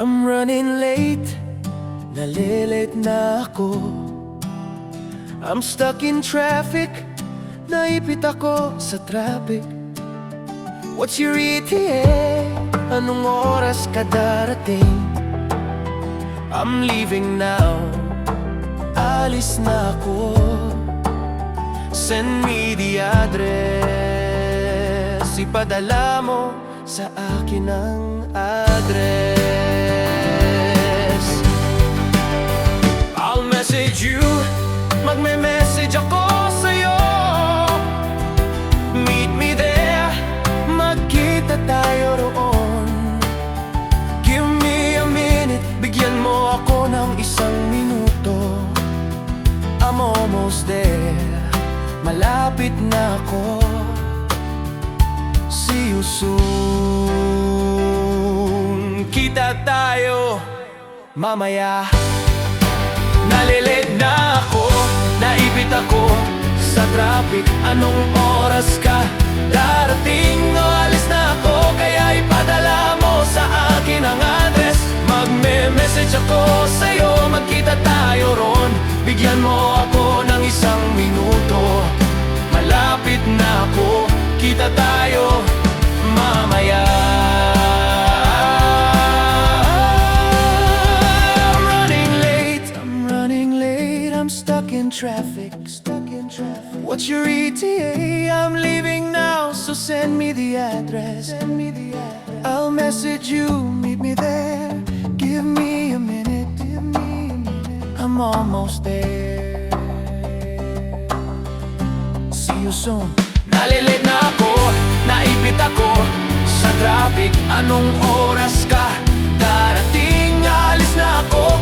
I'm running late, nalilate na ako. I'm stuck in traffic, naipit ako sa traffic. What's your ETA? Anong oras ka darating? I'm leaving now, alis na ako. Send me the address, ipadala mo sa akin ang address. I'll message you, magme-message ako sa'yo. Meet me there, magkita tayo roon. Give me a minute, bigyan mo ako ng isang minuto. I'm almost there, malapit na ako. See you soon, kita tayo mamaya. Nalilate na ako, naipit ako sa traffic. Anong oras ka darating? O alis na ako, kaya ipadala mo sa akin ang address. Magme-message ako sa'yo, magkita tayo ron. Bigyan mo ako ng isang minuto, malapit na ako, kita tayo mamaya. I'm running late, I'm stuck in traffic. What's your ETA? I'm leaving now, so send me the address. I'll message you, meet me there. Give me a minute, I'm almost there. See you soon. Nalilate na ako, naipit ako sa traffic. Anong oras ka darating? Alis na ako,